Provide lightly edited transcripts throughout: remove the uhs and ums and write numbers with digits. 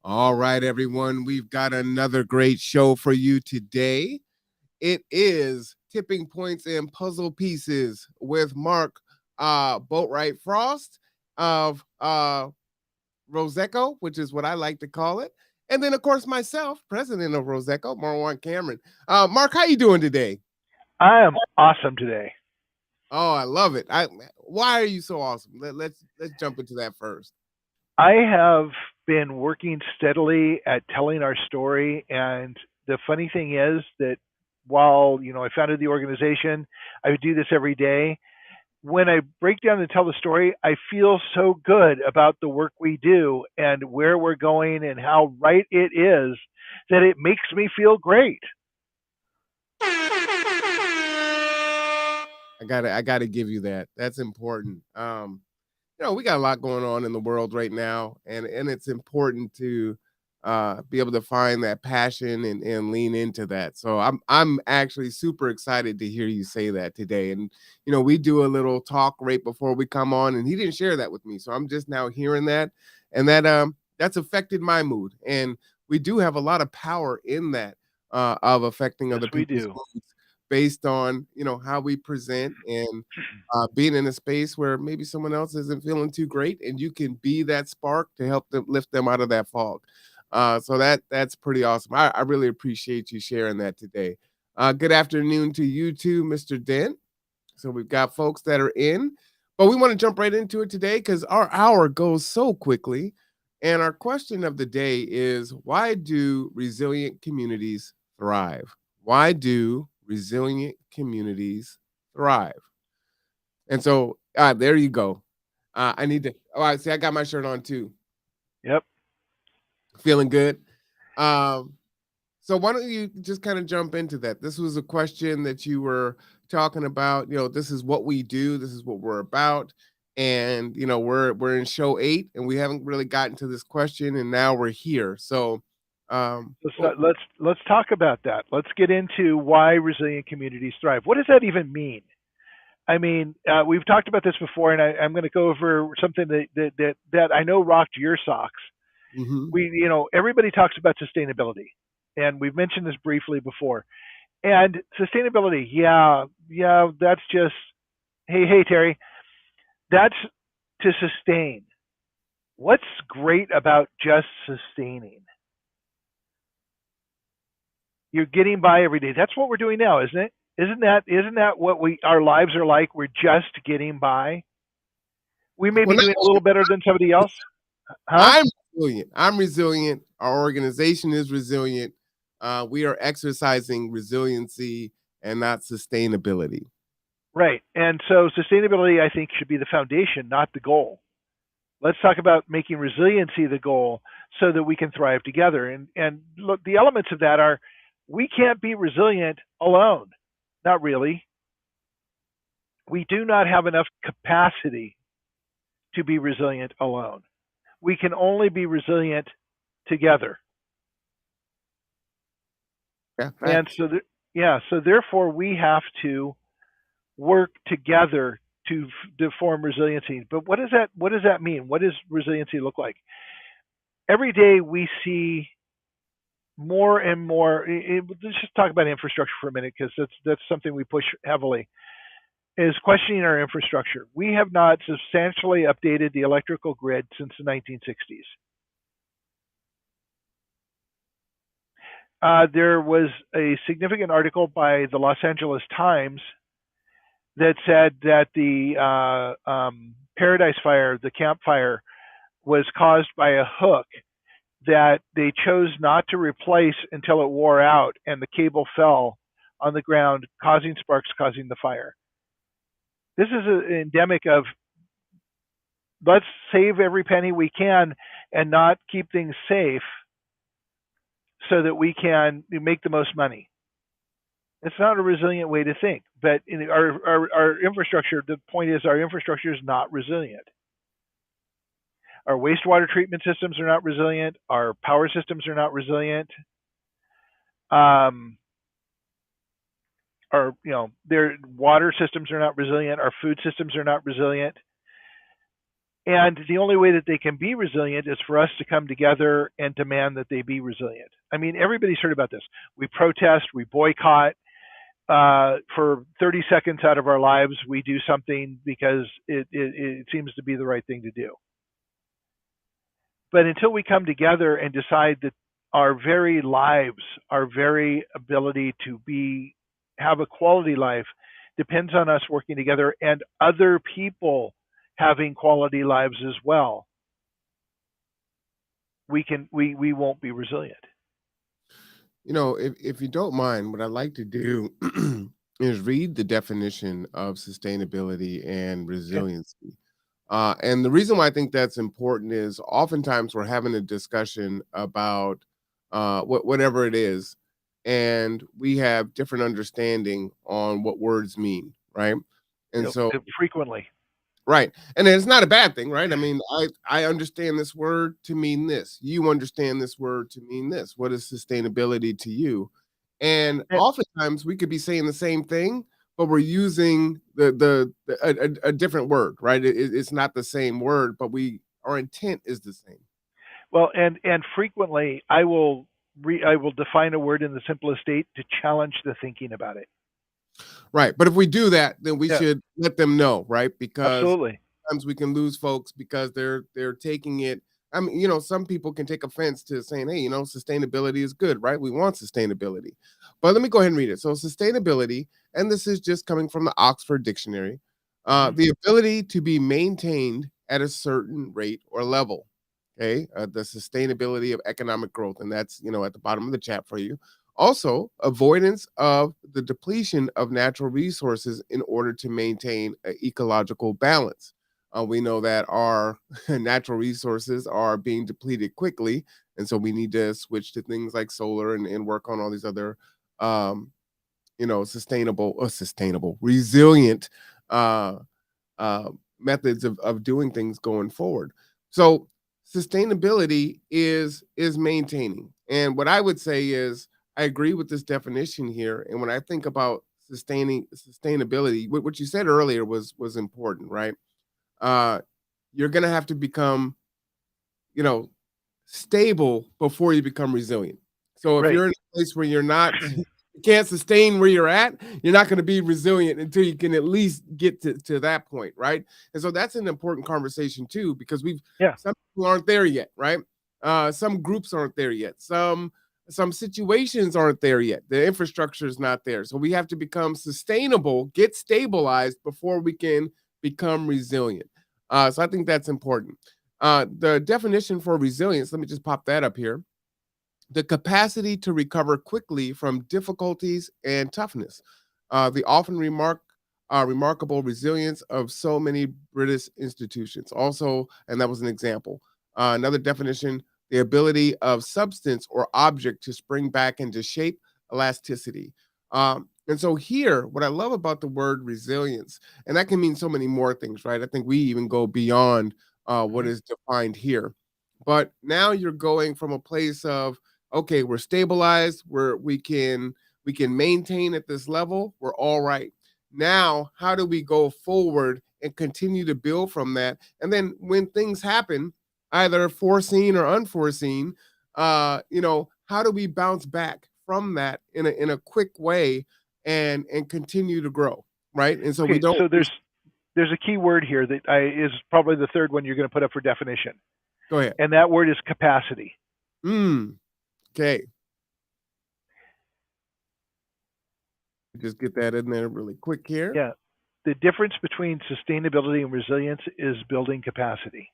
All right, everyone, we've got another great show for you today. It is Tipping Points and Puzzle Pieces with Mark Boatwright-Frost of Roseco, which is what I like to call it. And then, of course, myself, president of Roseco, Marwan Cameron. Mark, how you doing today? I am awesome today. Oh, I love it. Why are you so awesome? Let's jump into that first. I have been working steadily at telling our story, and the funny thing is that while I founded the organization, I would do this every day. When I break down and tell the story, I feel so good about the work we do and where we're going and how right it is that it makes me feel great. I gotta give you that. That's important. We got a lot going on in the world right now, and it's important to be able to find that passion and lean into that. So I'm actually super excited to hear you say that today. And we do a little talk right before we come on, and he didn't share that with me. So I'm just now hearing that, and that's affected my mood. And we do have a lot of power in that of affecting Yes, other we people's do. moods based on how we present and being in a space where maybe someone else isn't feeling too great, and you can be that spark to help them lift them out of that fog. So that's pretty awesome. I really appreciate you sharing that today. Good afternoon to you too, Mr. Dent. So we've got folks that are in, but we want to jump right into it today because our hour goes so quickly. And our question of the day is, why do resilient communities thrive? Why do resilient communities thrive? And so there you go. I need to. Oh, I see. I got my shirt on too. Yep. Feeling good. Um, so why don't you just kind of jump into that? This was a question that you were talking about. This is what we do. This is what we're about. And we're in show 8, and we haven't really gotten to this question, and now we're here. So, Let's well, let's talk about that. Let's get into why resilient communities thrive. What does that even mean? I mean, we've talked about this before, and I'm going to go over something that I know rocked your socks. mhm. Everybody talks about sustainability, and we've mentioned this briefly before. And sustainability, yeah, that's just hey Terry, that's to sustain. What's great about just sustaining? You're getting by every day. That's what we're doing now, isn't it? Isn't that what we our lives are like? We're just getting by. We may Well, be not doing a only little better than somebody else, huh? I'm resilient. I'm resilient. Our organization is resilient. We are exercising resiliency and not sustainability. Right. And so sustainability, I think, should be the foundation, not the goal. Let's talk about making resiliency the goal so that we can thrive together. And look, the elements of that are we can't be resilient alone. Not really. We do not have enough capacity to be resilient alone. We can only be resilient together. Yeah, And facts. so, so therefore, we have to work together to form resiliency. But what does that mean? What does resiliency look like? Every day we see more and more. Let's just talk about infrastructure for a minute because that's something we push heavily. Is questioning our infrastructure. We have not substantially updated the electrical grid since the 1960s. There was a significant article by the Los Angeles Times that said that the Paradise Fire, the campfire, was caused by a hook that they chose not to replace until it wore out and the cable fell on the ground, causing sparks, causing the fire. This is an endemic of let's save every penny we can and not keep things safe so that we can make the most money. It's not a resilient way to think, but in our infrastructure, the point is our infrastructure is not resilient. Our wastewater treatment systems are not resilient. Our power systems are not resilient. Um, their water systems are not resilient. Our food systems are not resilient. And the only way that they can be resilient is for us to come together and demand that they be resilient. I mean, everybody's heard about this. We protest, we boycott. For 30 seconds out of our lives, we do something because it seems to be the right thing to do. But until we come together and decide that our very lives, our very ability to have a quality life depends on us working together and other people having quality lives as well, we won't be resilient. If you don't mind, what I'd like to do is read the definition of sustainability and Okay. resiliency. And the reason why I think that's important is oftentimes we're having a discussion about whatever it is, and we have different understanding on what words mean, right? And so Frequently. right. And it's not a bad thing, right? I mean, I understand this word to mean this. You understand this word to mean this. What is sustainability to you? And And, oftentimes we could be saying the same thing, but we're using a different word, right? It's not the same word, but our intent is the same. well, and frequently I will define a word in the simplest state to challenge the thinking about it. Right. But if we do that, then we Yeah, should let them know, right? Because absolutely. sometimes we can lose folks because they're taking it. I mean, some people can take offense to saying, hey, sustainability is good, right? We want sustainability. But let me go ahead and read it. So sustainability, and this is just coming from the Oxford Dictionary, Hmm. the ability to be maintained at a certain rate or level. Okay. The sustainability of economic growth. And that's, at the bottom of the chat for you. Also, avoidance of the depletion of natural resources in order to maintain an ecological balance. We know that our natural resources are being depleted quickly, and so we need to switch to things like solar and work on all these other, um, sustainable, resilient uh, uh, methods of doing things going forward. So sustainability is maintaining. And what I would say is I agree with this definition here. And when I think about sustainability, what you said earlier was important, right? Uh, you're gonna have to become, you know, stable before you become resilient. So if Right. you're in a place where you're not you can't sustain where you're at, you're not going to be resilient until you can at least get to that point, right? And so that's an important conversation too, because Yeah. some people aren't there yet, right? Some groups aren't there yet. Some situations aren't there yet. The infrastructure is not there. So we have to become sustainable, get stabilized before we can become resilient. So I think that's important. The definition for resilience, let me just pop that up here: the capacity to recover quickly from difficulties and toughness. The often remarkable resilience of so many British institutions. Also, and that was an example. Another definition: the ability of substance or object to spring back into shape, elasticity. And so here, what I love about the word resilience, and that can mean so many more things, right? I think we even go beyond what Hmm. is defined here. But now you're going from a place of, okay, we're stabilized, we can maintain at this level, we're all right. Now, how do we go forward and continue to build from that? And then when things happen, either foreseen or unforeseen, how do we bounce back from that in a quick way and continue to grow, right? And so we Okay. don't So there's a key word here that is probably the third one you're going to put up for definition, go ahead. and that word is capacity. Okay. Just get that in there really quick here. Yeah. The difference between sustainability and resilience is building capacity.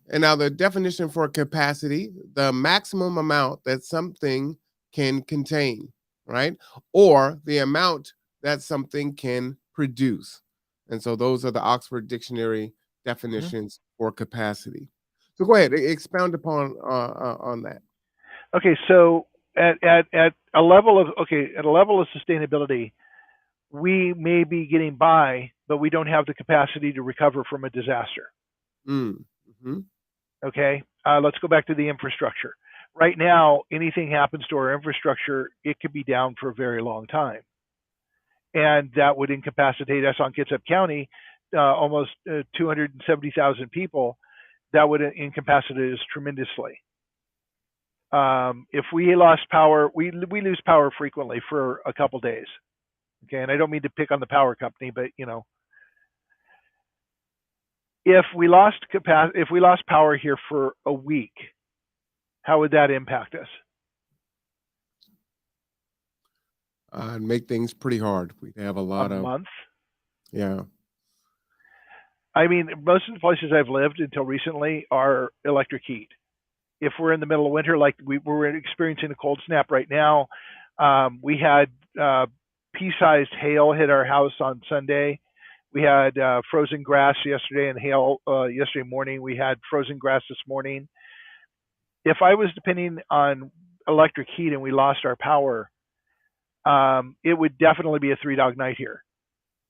And now the definition for capacity, the maximum amount that something can contain, right? Or the amount that something can produce. And so those are the Oxford Dictionary Mhm. definitions for capacity. So go ahead, expound upon on that. Okay, so at a level of sustainability, we may be getting by, but we don't have the capacity to recover from a disaster. Mm, mhm, Okay, let's go back to the infrastructure. Right now, anything happens to our infrastructure, it could be down for a very long time, and that would incapacitate us on Kitsap County, almost 270,000 people. that would incapacitate us tremendously. If we lost power, we lose power frequently for a couple days. Okay, and I don't mean to pick on the power company, but if we lost power here for a week, how would that impact us? Make things pretty hard. We'd have a A lot of, month? yeah, I mean, most of the places I've lived until recently are electric heat. If we're in the middle of winter, like we're experiencing a cold snap right now, we had pea-sized hail hit our house on Sunday. We had frozen grass yesterday and hail yesterday morning. We had frozen grass this morning. If I was depending on electric heat and we lost our power, it would definitely be a three-dog night here,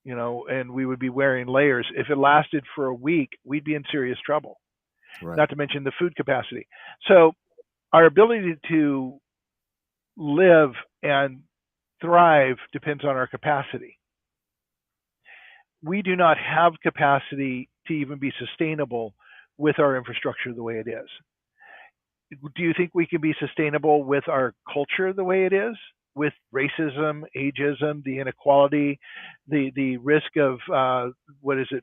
and we would be wearing layers. If it lasted for a week, we'd be in serious trouble, right. not to mention the food capacity. So our ability to live and thrive depends on our capacity. We do not have capacity to even be sustainable with our infrastructure the way it is. Do you think we can be sustainable with our culture the way it is? With racism, ageism, the inequality, the risk of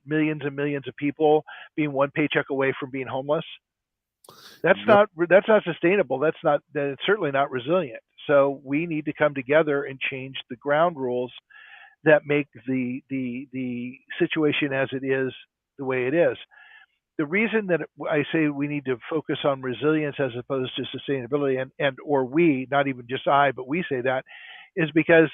millions and millions of people being one paycheck away from being homeless? That's Yep. not sustainable. That's certainly not resilient. So we need to come together and change the ground rules that make the situation as it is the way it is. The reason that I say we need to focus on resilience as opposed to sustainability, or we, not even just I, but we say that, is because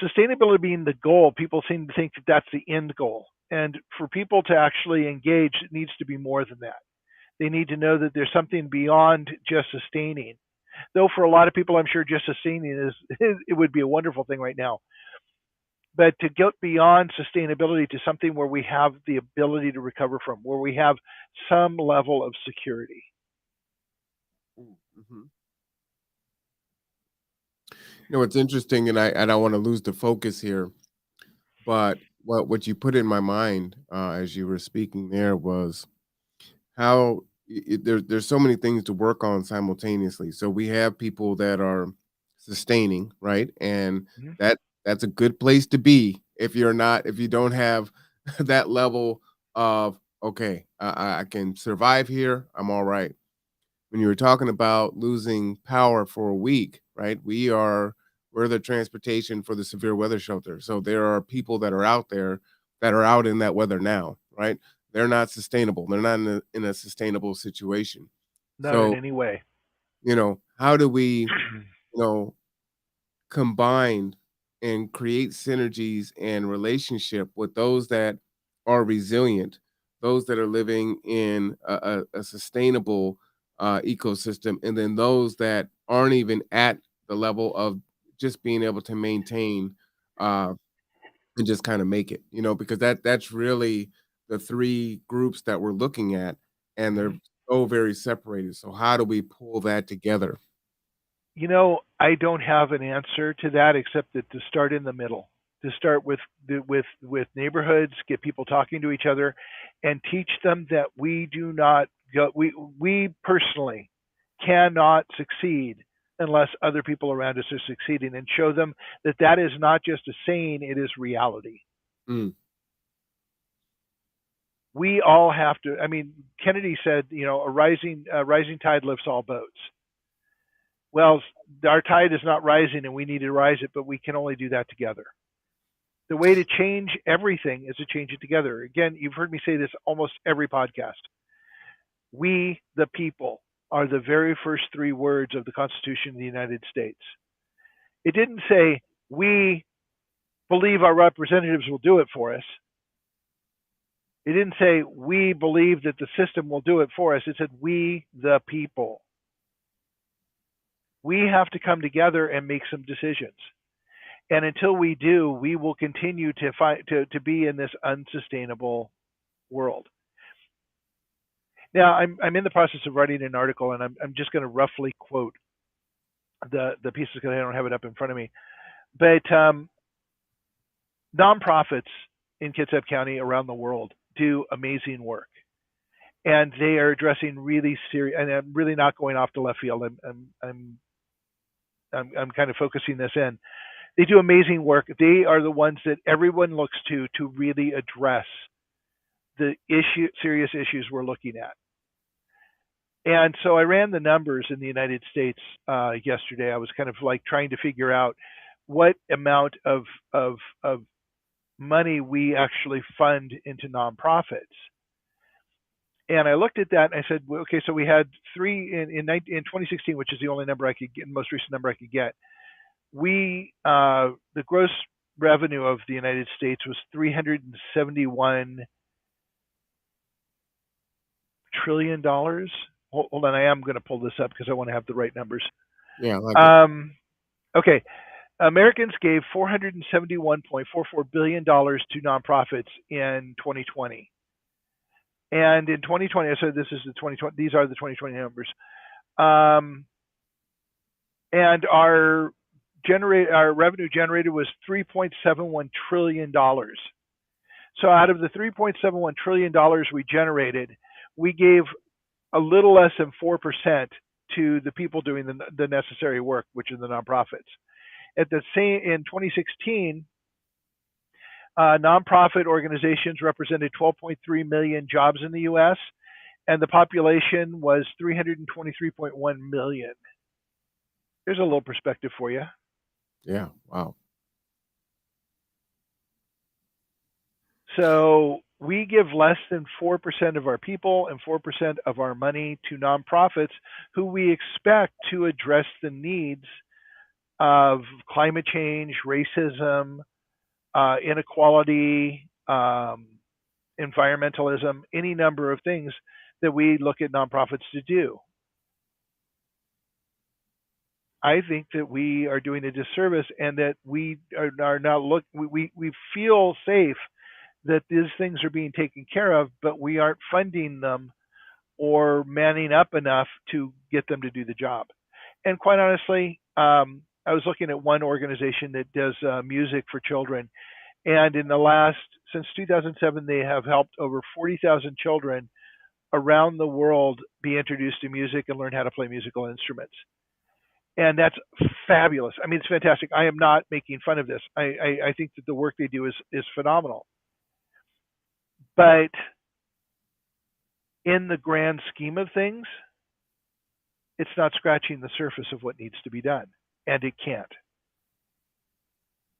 sustainability being the goal, people seem to think that that's the end goal. And for people to actually engage, it needs to be more than that. They need to know that there's something beyond just sustaining. Though for a lot of people, I'm sure just sustaining it would be a wonderful thing right now. But to get beyond sustainability to something where we have the ability to recover from, where we have some level of security. Mm-hmm. It's interesting, and I don't want to lose the focus here, but what you put in my mind as you were speaking there was how there's so many things to work on simultaneously. So we have people that are sustaining, right? And Mhm. that's a good place to be if you don't have that level of, okay, I can survive here. I'm all right. When you were talking about losing power for a week, right? We're the transportation for the severe weather shelter. So there are people that are out there that are out in that weather now, right? They're not sustainable. They're not in a sustainable situation. Not in So, any way. how do we, know, combine and create synergies and relationship with those that are resilient, those that are living in a sustainable ecosystem, and then those that aren't even at the level of just being able to maintain uh, and just kind of make it, because that's really the three groups that we're looking at, and they're Mhm. so very separated. So how do we pull that together? I don't have an answer to that except that to start in the middle, to start with neighborhoods, get people talking to each other, and teach them that we do not go. We personally cannot succeed unless other people around us are succeeding, and show them that that is not just a saying; it is reality. Mm, We all have to. I mean, Kennedy said, a rising tide lifts all boats. Well, our tide is not rising and we need to rise it, but we can only do that together. The way to change everything is to change it together. Again, you've heard me say this almost every podcast. We, the people, are the very first three words of the Constitution of the United States. It didn't say, we believe our representatives will do it for us. It didn't say, we believe that the system will do it for us. It said, we, the people. We have to come together and make some decisions. And until we do, we will continue to be in this unsustainable world. Now, I'm in the process of writing an article, and I'm just going to roughly quote the pieces because I don't have it up in front of me. But nonprofits in Kitsap County around the world do amazing work, and they are addressing really serious. And I'm really not going off the left field. I'm kind of focusing this in. They do amazing work. They are the ones that everyone looks to really address the serious issues we're looking at. And so I ran the numbers in the United States yesterday. I was kind of like trying to figure out what amount of money we actually fund into nonprofits. And I looked at that and I said, well, okay, so we had three in 2016, which is the only number I could get, most recent number I could get. The gross revenue of the United States was $371 trillion. Hold on, I am going to pull this up because I want to have the right numbers. Yeah, I like it. Okay, Americans gave $471.44 billion to nonprofits in 2020. And in 2020, so this is the 2020. These are the 2020 numbers. And our revenue generated was $3.71 trillion. So out of the $3.71 trillion we generated, we gave a little less than 4% to the people doing the necessary work, which are the nonprofits. At the same in 2016, nonprofit organizations represented 12.3 million jobs in the U.S., and the population was 323.1 million. There's a little perspective for you. Yeah, wow. So we give less than 4% of our people and 4% of our money to nonprofits who we expect to address the needs of climate change, racism, inequality, environmentalism, any number of things that we look at nonprofits to do. I think that we are doing a disservice, and that we are not we feel safe that these things are being taken care of, but we aren't funding them or manning up enough to get them to do the job. And quite honestly, I was looking at one organization that does music for children, and since 2007, they have helped over 40,000 children around the world be introduced to music and learn how to play musical instruments. And that's fabulous. I mean, it's fantastic. I am not making fun of this. I think that the work they do is phenomenal. But in the grand scheme of things, it's not scratching the surface of what needs to be done. And it can't.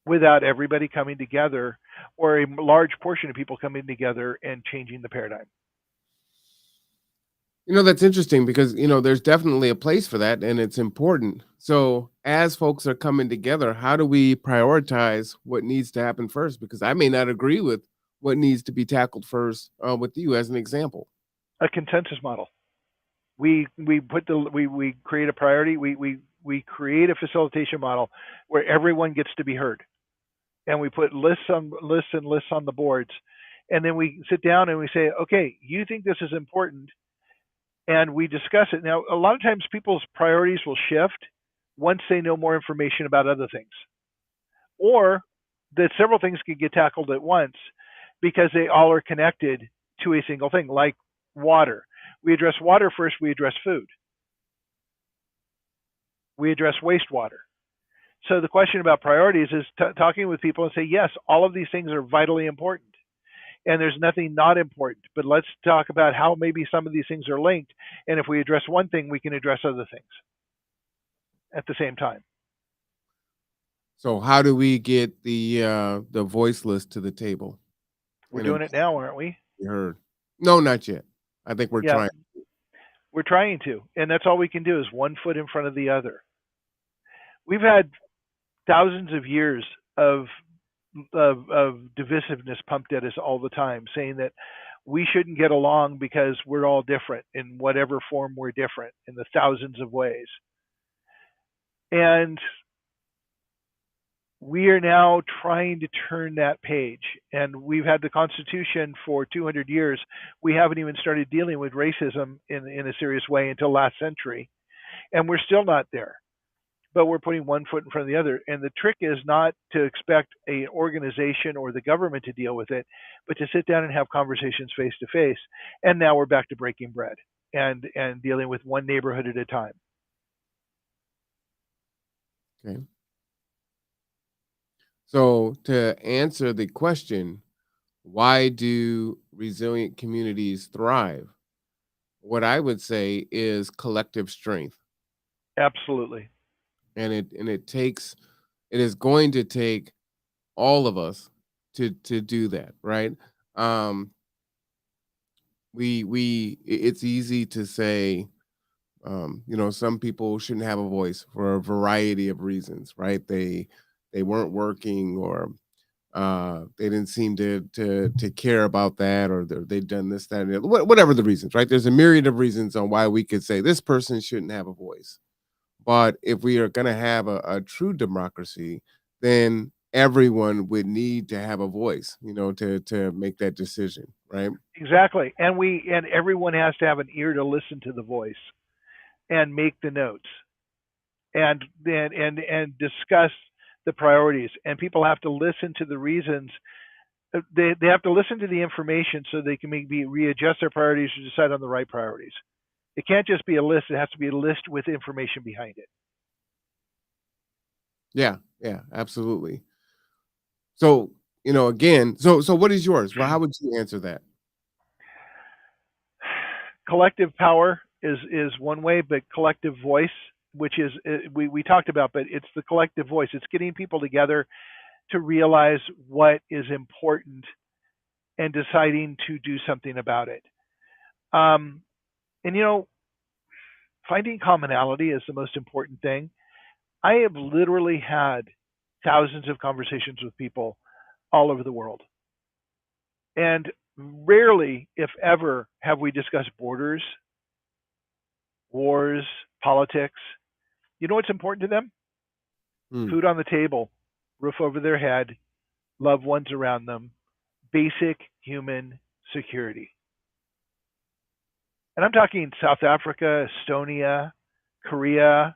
Without everybody coming together, or a large portion of people coming together and changing the paradigm. That's interesting because, there's definitely a place for that and it's important. So, as folks are coming together, how do we prioritize what needs to happen first? Because I may not agree with what needs to be tackled first with you as an example. A consensus model. We create a priority. We create a facilitation model where everyone gets to be heard, and we put lists and lists on the boards, and then we sit down and we say, okay, you think this is important, and we discuss it. Now, a lot of times people's priorities will shift once they know more information about other things, or that several things can get tackled at once because they all are connected to a single thing, like water. We address water first, we address food. We address wastewater. So the question about priorities is talking with people and say, yes, all of these things are vitally important. And there's nothing not important, but let's talk about how maybe some of these things are linked. And if we address one thing, we can address other things at the same time. So how do we get the voiceless to the table? We're doing it now, aren't we? You heard. No, not yet. I think we're trying. We're trying to, and that's all we can do is one foot in front of the other. We've had thousands of years of divisiveness pumped at us all the time, saying that we shouldn't get along because we're all different in whatever form we're different in the thousands of ways. And we are now trying to turn that page. And we've had the Constitution for 200 years. We haven't even started dealing with racism in a serious way until last century. And we're still not there. but we're putting one foot in front of the other. And the trick is not to expect an organization or the government to deal with it, but to sit down and have conversations face to face. And now we're back to breaking bread and dealing with one neighborhood at a time. Okay. So to answer the question, why do resilient communities thrive? What I would say is collective strength. Absolutely. And it is going to take all of us to do that, right? Um it's easy to say, some people shouldn't have a voice for a variety of reasons, right? They weren't working, or they didn't seem to care about that, or they've done this, that, and the other, whatever the reasons, right? There's a myriad of reasons on why we could say this person shouldn't have a voice. But if we are going to have a true democracy, then everyone would need to have a voice, to make that decision, right? Exactly. And everyone has to have an ear to listen to the voice and make the notes and discuss the priorities. And people have to listen to the reasons. They have to listen to the information so they can maybe readjust their priorities or decide on the right priorities. It can't just be a list. It has to be a list with information behind it. Yeah, yeah, absolutely. So, again, so what is yours? Well, how would you answer that? Collective power is one way, but collective voice, which is we talked about, but it's the collective voice. It's getting people together to realize what is important and deciding to do something about it. Um, and finding commonality is the most important thing. I have literally had thousands of conversations with people all over the world. And rarely, if ever, have we discussed borders, wars, politics. You know what's important to them? Hmm. Food on the table, roof over their head, loved ones around them, basic human security. And I'm talking South Africa, Estonia, Korea,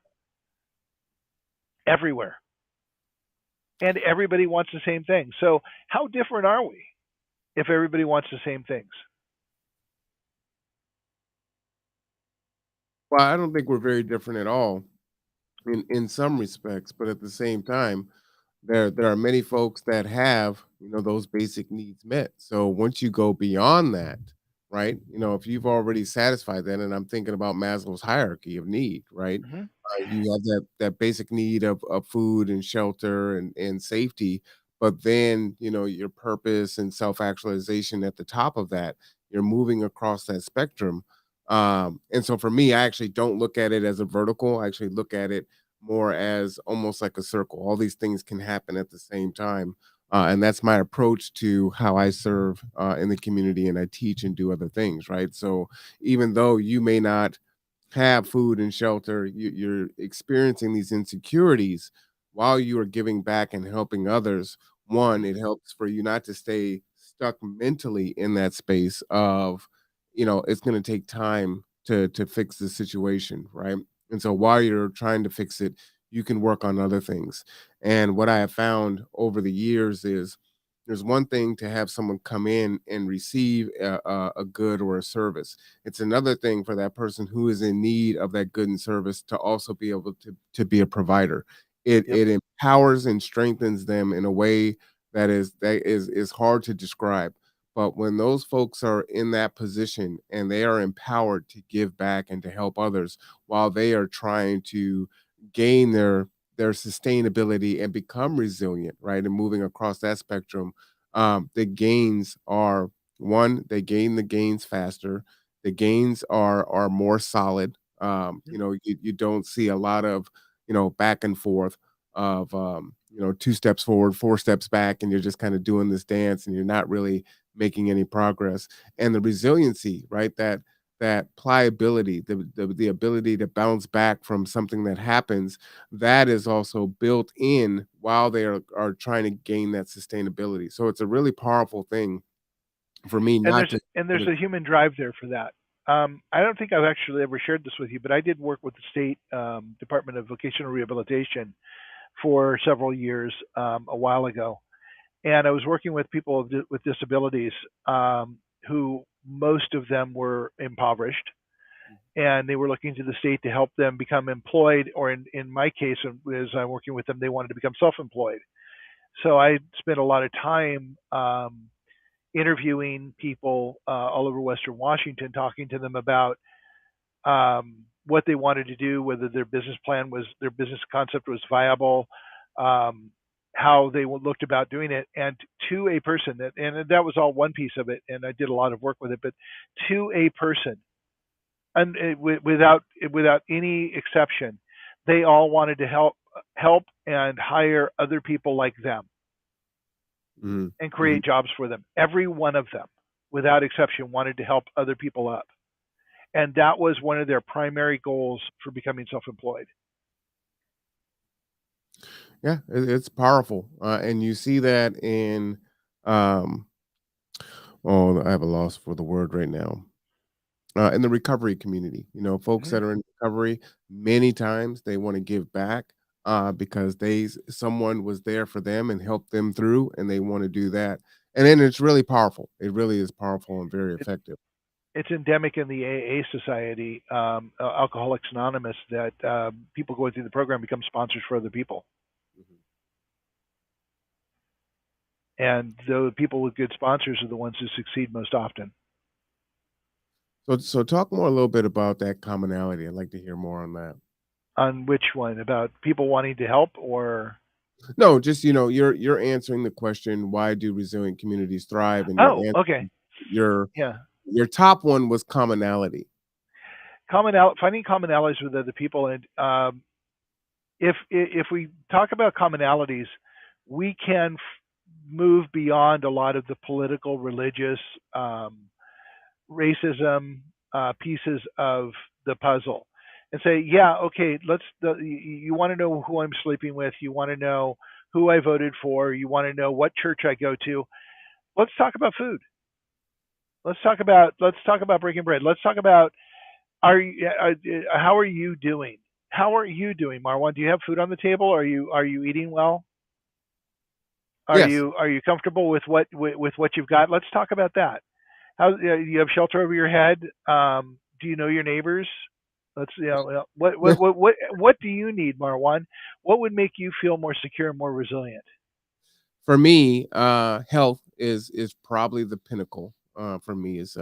everywhere. And everybody wants the same thing. So, how different are we if everybody wants the same things? Well, I don't think we're very different at all in some respects, but at the same time, there are many folks that have, those basic needs met. So once you go beyond that, right? If you've already satisfied that, and I'm thinking about Maslow's hierarchy of need, right? Mm-hmm. You have that basic need of food and shelter and safety, but then your purpose and self-actualization at the top of that. You're moving across that spectrum. And so for me, I actually don't look at it as a vertical. I actually look at it more as almost like a circle. All these things can happen at the same time. And that's my approach to how I serve in the community, and I teach and do other things, right? So even though you may not have food and shelter, you're experiencing these insecurities while you are giving back and helping others. One, it helps for you not to stay stuck mentally in that space of, it's going to take time to fix the situation, right? And so while you're trying to fix it, you can work on other things. And what I have found over the years is there's one thing to have someone come in and receive a good or a service. It's another thing for that person who is in need of that good and service to also be able to be a provider. It Yep. it empowers and strengthens them in a way that is hard to describe. But when those folks are in that position and they are empowered to give back and to help others while they are trying to gain their sustainability and become resilient, right? And moving across that spectrum, the gains are, one, they gain the gains faster. The gains are more solid. You don't see a lot of, back and forth of, 2 steps forward, 4 steps back, and you're just kind of doing this dance and you're not really making any progress. And the resiliency, right? That pliability, the ability to bounce back from something that happens, that is also built in while they are trying to gain that sustainability. So it's a really powerful thing for me And not there's to and there's a human drive there for that. I don't think I've actually ever shared this with you, but I did work with the state Department of Vocational Rehabilitation for several years a while ago, and I was working with people with disabilities who most of them were impoverished, and they were looking to the state to help them become employed, or in my case, as I'm working with them, they wanted to become self-employed. So I spent a lot of time interviewing people all over Western Washington, talking to them about what they wanted to do, whether their business concept was viable, um, how they looked about doing it, and to a person and that was all one piece of it, and I did a lot of work with it, but to a person, and without any exception, they all wanted to help and hire other people like them Mhm, and mhm. create jobs for them. Every one of them, without exception, wanted to help other people up. And that was one of their primary goals for becoming self-employed. Yeah, it's powerful, and you see that in, um, oh, I have a loss for the word right now. In the recovery community, folks Hmm. that are in recovery, many times they want to give back because someone was there for them and helped them through, and they want to do that. And then it's really powerful. It really is powerful and very It, effective. it's endemic in the AA Society, Alcoholics Anonymous, that people going through the program become sponsors for other people. Mhm. And the people with good sponsors are the ones who succeed most often. So talk more a little bit about that commonality. I'd like to hear more on that. On which one? About people wanting to help, or? No, just you're answering the question, why do resilient communities thrive? And Oh, okay. your Yeah. your top one was commonality. Finding commonalities with other people. And if we talk about commonalities, we can move beyond a lot of the political, religious, um, racism pieces of the puzzle, and say, yeah, okay, you want to know who I'm sleeping with, you want to know who I voted for, you want to know what church I go to. Let's talk about food. Let's talk about breaking bread. Let's talk about, how are you doing? How are you doing, Marwan? Do you have food on the table? Are you eating well? Are Yes. you are you comfortable with what you've got? Let's talk about that. How you have shelter over your head? Do you know your neighbors? Let's what do you need, Marwan? What would make you feel more secure and more resilient? For me, health is probably the pinnacle. For me, is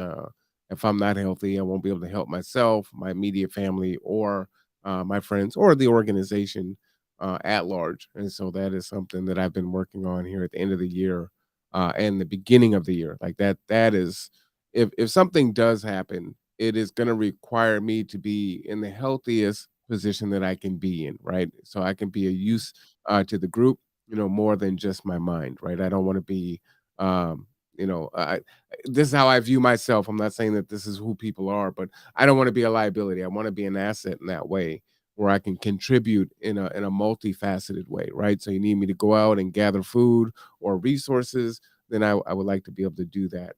if I'm not healthy, I won't be able to help myself, my immediate family, or my friends, or the organization at large. And so that is something that I've been working on here at the end of the year and the beginning of the year. Like that. That is, if something does happen, it is going to require me to be in the healthiest position that I can be in, right? So I can be a use to the group, more than just my mind, right? I don't want to be, um, this is how I view myself. I'm not saying that this is who people are, but I don't want to be a liability. I want to be an asset in that way where I can contribute in a multifaceted way, right? So you need me to go out and gather food or resources, then I would like to be able to do that.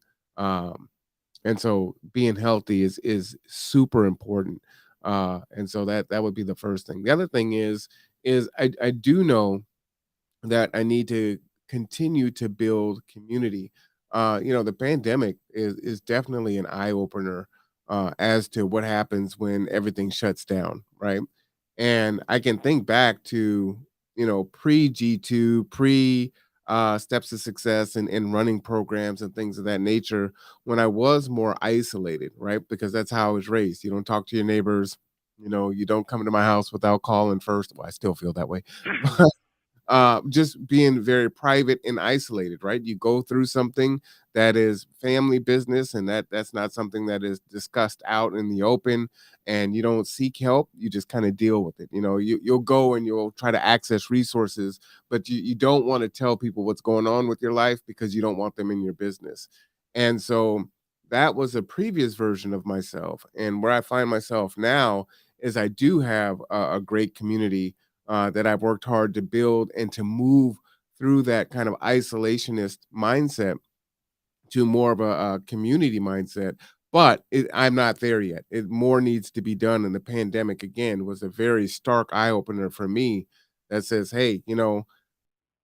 And so being healthy is super important. And so that would be the first thing. The other thing is I do know that I need to continue to build community. The pandemic is definitely an eye opener as to what happens when everything shuts down, right? And I can think back to pre G2, pre steps to success, and running programs and things of that nature when I was more isolated, right? Because that's how I was raised. You don't talk to your neighbors. You don't come to my house without calling first. Well, I still feel that way, but just being very private and isolated, right? You go through something that is family business, and that's not something that is discussed out in the open, and you don't seek help. You just kind of deal with it. You'll go and you'll try to access resources, but you don't want to tell people what's going on with your life because you don't want them in your business. And so that was a previous version of myself. And where I find myself now is I do have a great community that I've worked hard to build and to move through that kind of isolationist mindset to more of a community mindset. but I'm not there yet. More needs to be done, and the pandemic again was a very stark eye opener for me that says, "Hey,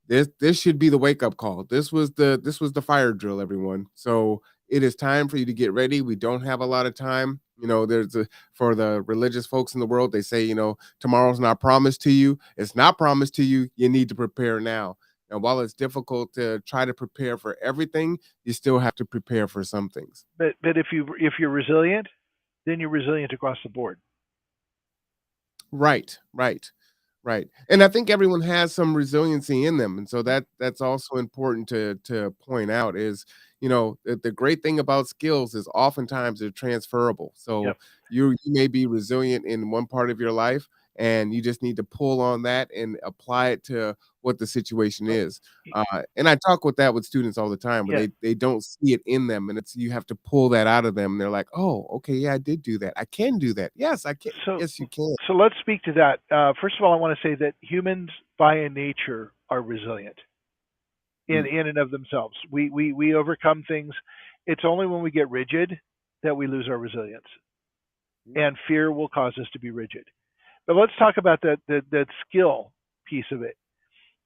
this should be the wake up call. This was the fire drill, everyone. So it is time for you to get ready. We don't have a lot of time. There's a for the religious folks in the world, they say, tomorrow's not promised to you. It's not promised to you. You need to prepare now. And while it's difficult to try to prepare for everything, you still have to prepare for some things. But if you're resilient, then you're resilient across the board. Right, right. Right. And I think everyone has some resiliency in them. And so that's also important to point out is, the great thing about skills is oftentimes they're transferable. Yep. So you may be resilient in one part of your life and you just need to pull on that and apply it to what the situation Oh, is. And I talk with that with students all the time where yeah. they don't see it in them and it's you have to pull that out of them. And they're like, oh, okay, yeah, I did do that. I can do that. Yes, I can. So Yes, you can. so let's speak to that. First of all, I want to say that humans by nature are resilient Mm, in and of themselves. We overcome things. It's only when we get rigid that we lose our resilience, mm, and fear will cause us to be rigid. But let's talk about that skill piece of it.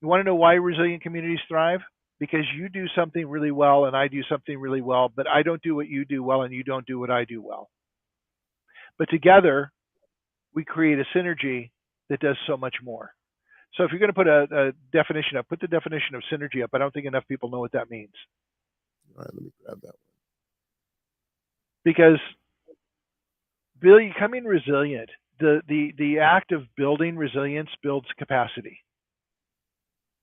You want to know why resilient communities thrive? Because you do something really well and I do something really well, but I don't do what you do well and you don't do what I do well. But together, we create a synergy that does so much more. So if you're going to put a definition up, put the definition of synergy up. I don't think enough people know what that means. all right, let me grab that Because becoming resilient, the act of building resilience builds capacity.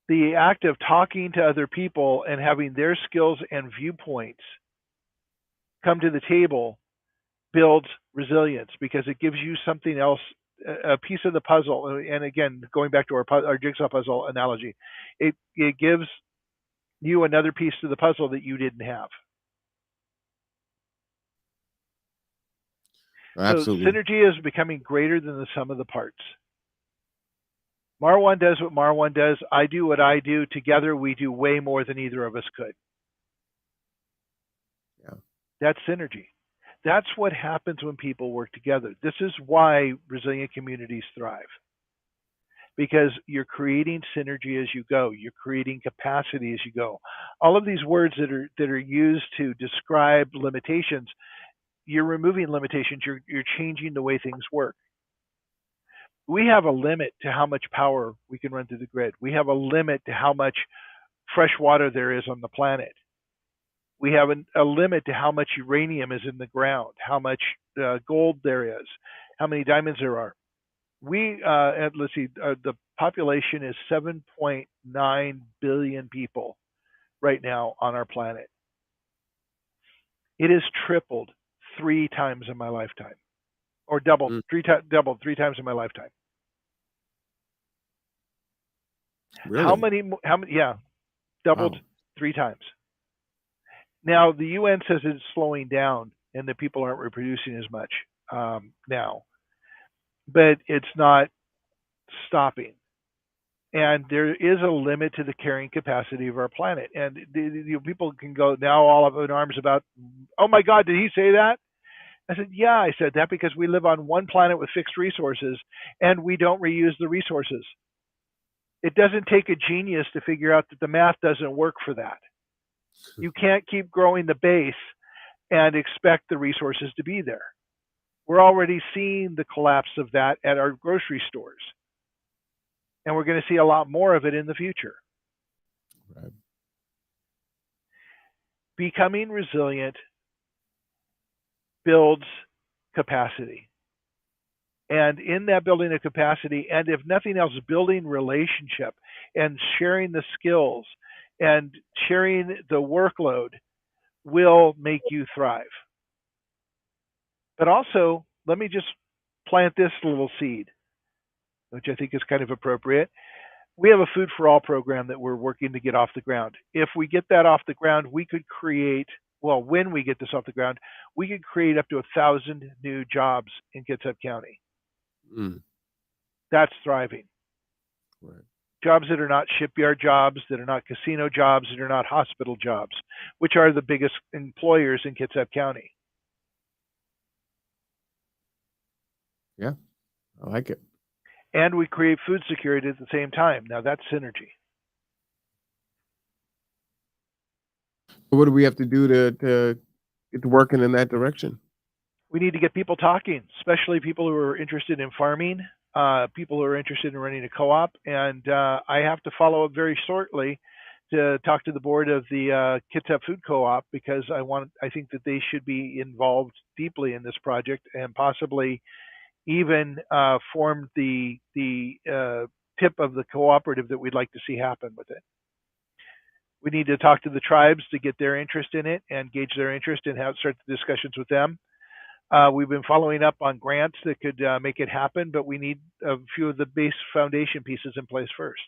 The act of talking to other people and having their skills and viewpoints come to the table builds resilience because it gives you something else, a piece of the puzzle. And again, going back to our jigsaw puzzle analogy, it gives you another piece to the puzzle that you didn't have. one. So Absolutely. synergy is becoming greater than the sum of the parts. Marwan does what Marwan does. I do what I do. Together, we do way more than either of us could. Yeah. That's synergy. That's what happens when people work together. This is why resilient communities thrive. Because you're creating synergy as you go. You're creating capacity as you go. All of these words that are used to describe limitations, you're removing limitations. You're changing the way things work. We have a limit to how much power we can run through the grid. We have a limit to how much fresh water there is on the planet. We have a limit to how much uranium is in the ground, how much gold there is, how many diamonds there are. Let's see, the population is 7.9 billion people right now on our planet. It has tripled 3 times in my lifetime, or doubled Mm, doubled 3 times in my lifetime. How really? many? How many? Yeah, doubled Wow. 3 times. Now the UN says it's slowing down and that people aren't reproducing as much now, but it's not stopping. And there is a limit to the carrying capacity of our planet. And people can go now all up in arms about, oh my God, did he say that? I said, yeah, I said that because we live on one planet with fixed resources and we don't reuse the resources. It doesn't take a genius to figure out that the math doesn't work for that. You can't keep growing the base and expect the resources to be there. We're already seeing the collapse of that at our grocery stores. And we're going to see a lot more of it in the future. Right. Becoming resilient builds capacity. And in that building of capacity, and if nothing else, building relationship and sharing the skills and sharing the workload will make you thrive. But also, let me just plant this little seed, which I think is kind of appropriate. We have a food for all program that we're working to get off the ground. If we get that off the ground, we could create, well, when we get this off the ground, we could create up to 1,000 new jobs in Kitsap County. Mm, That's thriving. right. Jobs that are not shipyard jobs, that are not casino jobs, that are not hospital jobs, which are the biggest employers in Kitsap County. Yeah, I like it. and we create food security at the same time. Now that's synergy. What do we have to do to get to working in that direction? We need to get people talking, especially people who are interested in farming, people who are interested in running a co-op, and I have to follow up very shortly to talk to the board of the Kitsap Food Co-op because I think that they should be involved deeply in this project and possibly even form the tip of the cooperative that we'd like to see happen with it. We need to talk to the tribes to get their interest in it and gauge their interest and have start the discussions with them. We've been following up on grants that could make it happen, but we need a few of the base foundation pieces in place first.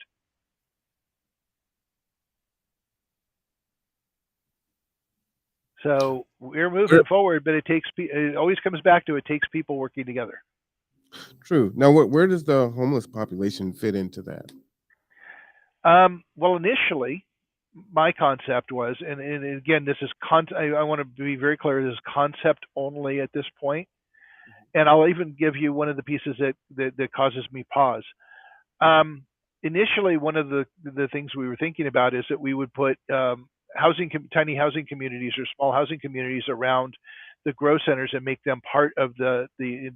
So we're moving forward, but it always comes back to it takes people working together. True. Now, where does the homeless population fit into that? Well, initially, my concept was, and again, this is I want to be very clear. This is concept only at this point, and I'll even give you one of the pieces that causes me pause. Um, Initially, one of the things we were thinking about is that we would put tiny housing communities or small housing communities around the grow centers and make them part of the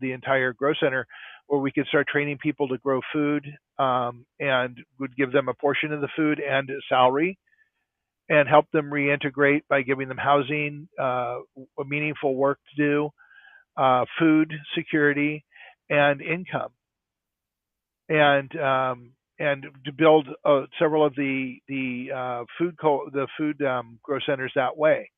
entire grow center, where we could start training people to grow food and would give them a portion of the food and a salary and help them reintegrate by giving them housing, meaningful work to do, food security, and income, and to build several of the food grow centers that way.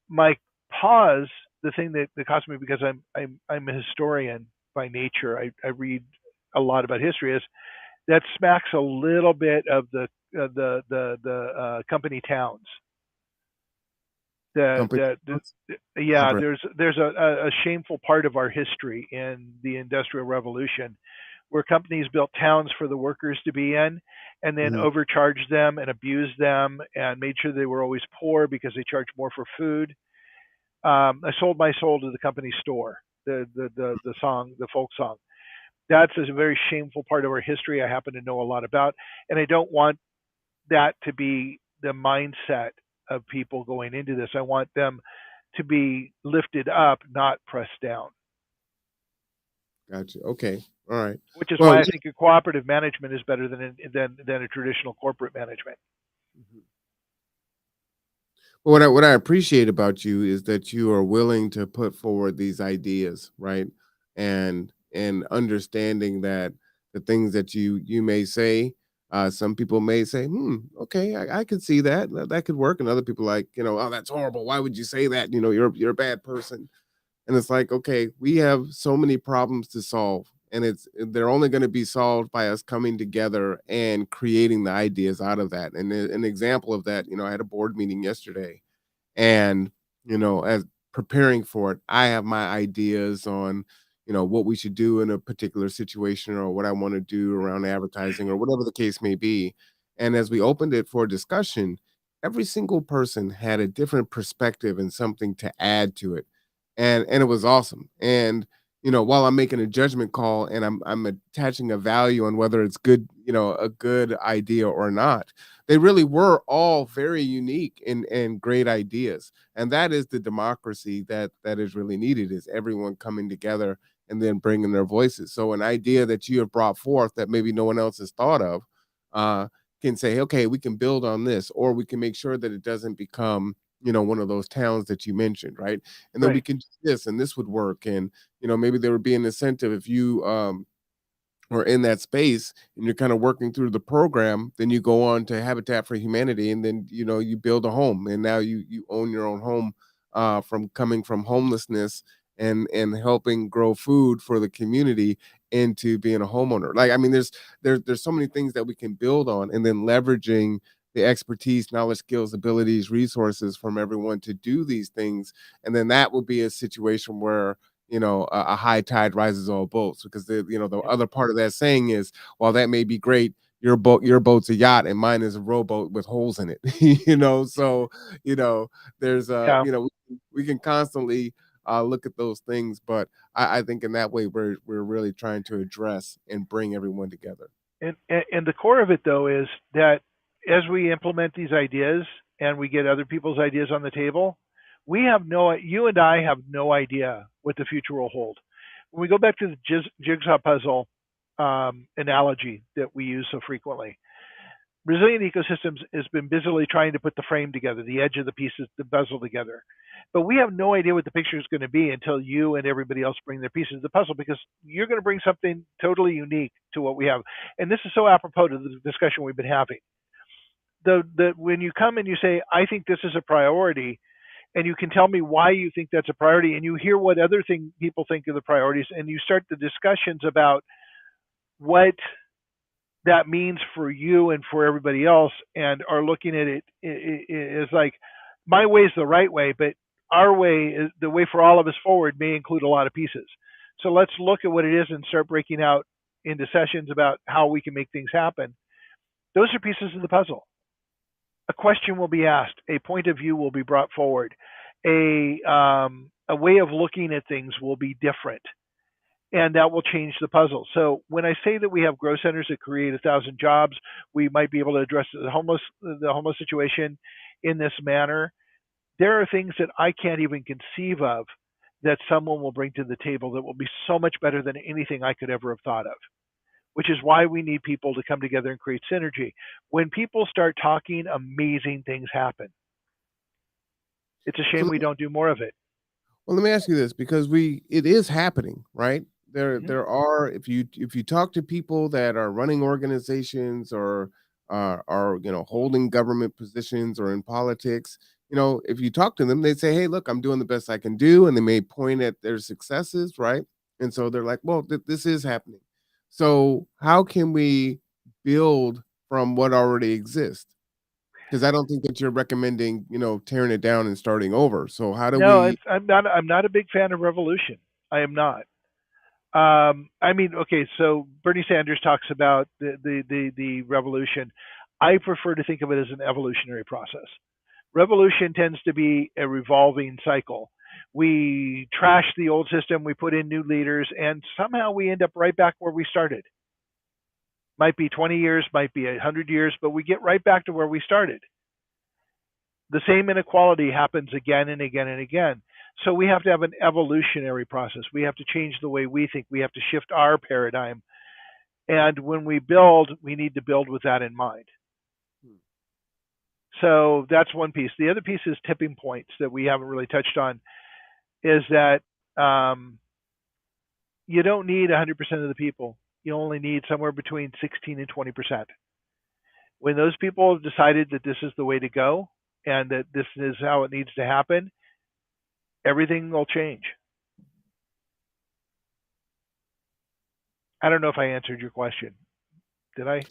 My pause, the thing that caused me because I'm a historian by nature. I read a lot about history. Is that smacks a little bit of the company towns. The, Company. yeah, Elaborate. there's a shameful part of our history in the Industrial Revolution where companies built towns for the workers to be in and then Mhm. overcharged them and abused them and made sure they were always poor because they charged more for food. I sold my soul to the company store. The folk song. That's a very shameful part of our history. I happen to know a lot about, and I don't want that to be the mindset of people going into this. I want them to be lifted up, not pressed down. Gotcha. Okay. All right. Which is Well, why I yeah. think a cooperative management is better than a traditional corporate management. Mhm. Well, what I appreciate about you is that you are willing to put forward these ideas, right? And understanding that the things that you may say, some people may say, okay, I could see that. That could work. And other people like, oh, that's horrible. Why would you say that? You're a bad person. And it's like, okay, we have so many problems to solve, and they're only going to be solved by us coming together and creating the ideas out of that. And an example of that, I had a board meeting yesterday, and as preparing for it, I have my ideas on what we should do in a particular situation, or what I want to do around advertising, or whatever the case may be. And as we opened it for discussion, every single person had a different perspective and something to add to it, and it was awesome. And while I'm making a judgment call and I'm attaching a value on whether it's good, a good idea or not, they really were all very unique and great ideas. And that is the democracy that is really needed, is everyone coming together and then bringing their voices. So an idea that you have brought forth that maybe no one else has thought of, uh, can say, okay, we can build on this, or we can make sure that it doesn't become one of those towns that you mentioned, right? And then we Right. can do this, and this would work. And maybe there would be an incentive if you or in that space and you're kind of working through the program, then you go on to Habitat for Humanity, and then you build a home, and now you own your own home, from coming from homelessness and helping grow food for the community into being a homeowner. Like, I mean, there's so many things that we can build on, and then leveraging the expertise, knowledge, skills, abilities, resources from everyone to do these things. And then that will be a situation where a high tide rises all boats, because the Yep. other part of that saying is, while that may be great, your boat's a yacht and mine is a rowboat with holes in it. So you know there's Yeah. we can constantly look at those things. But I think in that way we're really trying to address and bring everyone together. And the core of it though is that as we implement these ideas and we get other people's ideas on the table, you and I have no idea what the future will hold. When we go back to the jigsaw puzzle analogy that we use so frequently, resilient ecosystems has been busily trying to put the frame together, the edge of the pieces, the puzzle together. But we have no idea what the picture is going to be until you and everybody else bring their pieces of the puzzle, because you're going to bring something totally unique to what we have. And this is so apropos to the discussion we've been having. When you come and you say, I think this is a priority, and you can tell me why you think that's a priority, and you hear what other people think are the priorities, and you start the discussions about what that means for you and for everybody else, and are looking at it is like, my way is the right way, but our way is the way for all of us forward may include a lot of pieces. So let's look at what it is and start breaking out into sessions about how we can make things happen. Those are pieces of the puzzle. A question will be asked, a point of view will be brought forward, a way of looking at things will be different, and that will change the puzzle. So when I say that we have growth centers that create 1,000 jobs, we might be able to address the homeless situation in this manner. There are things that I can't even conceive of that someone will bring to the table that will be so much better than anything I could ever have thought of, which is why we need people to come together and create synergy. When people start talking, amazing things happen. It's a shame So we don't do more of it. well, let me ask you this, because it is happening, right? Mm-hmm. There are, if you talk to people that are running organizations or are holding government positions or in politics, if you talk to them, they say, "Hey, look, I'm doing the best I can do," and they may point at their successes, right? And so they're like, "Well, this is happening." So how can we build from what already exists? Because I don't think that you're recommending, tearing it down and starting over. So how do No, we I'm not. I'm not a big fan of revolution. I am not. I mean, okay. So Bernie Sanders talks about the revolution. I prefer to think of it as an evolutionary process. Revolution tends to be a revolving cycle. We trash the old system, we put in new leaders, and somehow we end up right back where we started. Might be 20 years, might be 100 years, but we get right back to where we started. The same inequality happens again and again and again. So we have to have an evolutionary process. We have to change the way we think. We have to shift our paradigm. And when we build, we need to build with that in mind. So that's one piece. The other piece is tipping points that we haven't really touched on, is that you don't need 100% of the people. You only need somewhere between 16 and 20%. When those people have decided that this is the way to go and that this is how it needs to happen, everything will change. I don't know if I answered your question. Did I?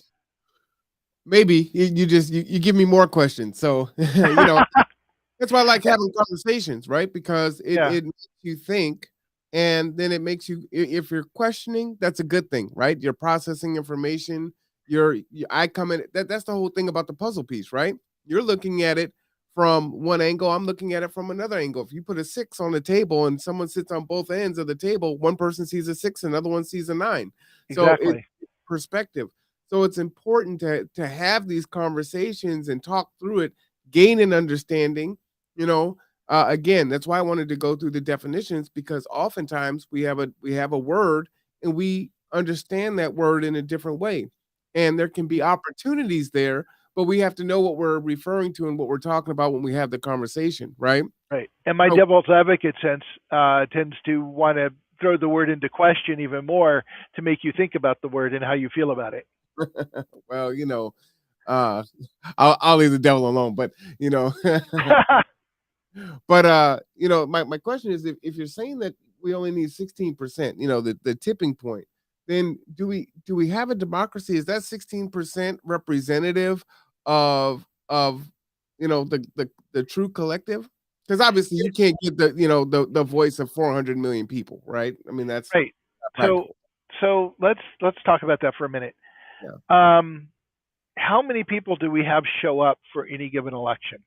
maybe you give me more questions. So, that's why I like having conversations, right? Because Yeah, it makes you think, and then it makes you, if you're questioning, that's a good thing, right? You're processing information. I come in, that's the whole thing about the puzzle piece, right? You're looking at it from one angle, I'm looking at it from another angle. If you put a 6 on the table and someone sits on both ends of the table, one person sees a 6, another one sees a 9. So it's exactly. perspective. So it's important to have these conversations and talk through it, gain an understanding. Again, that's why I wanted to go through the definitions, because oftentimes we have a word and we understand that word in a different way, and there can be opportunities there, but we have to know what we're referring to and what we're talking about when we have the conversation, right? Right. And my So, devil's advocate sense tends to want to throw the word into question even more to make you think about the word and how you feel about it. well, uh, I'll leave the devil alone, but my question is, if you're saying that we only need 16%, the tipping point, then do we have a democracy? Is that 16% representative of the true collective? Because obviously you can't get the voice of 400 million people, right? I mean, that's Right. not So practical. let's talk about that for a minute. Yeah. Um, how many people do we have show up for any given election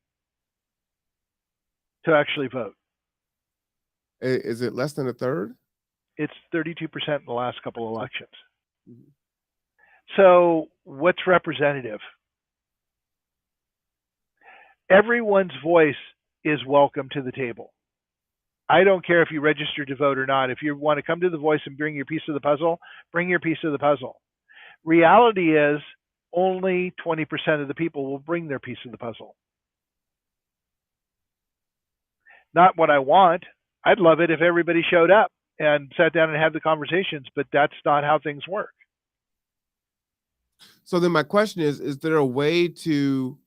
to actually vote? Is it less than a third? It's 32% in the last couple elections. Mhm. So, what's representative? Everyone's voice is welcome to the table. I don't care if you register to vote or not. If you want to come to the voice and bring your piece of the puzzle, bring your piece of the puzzle. Reality is only 20% of the people will bring their piece of the puzzle. Not what I want. I'd love it if everybody showed up and sat down and had the conversations, but that's not how things work. So then my question is there a way to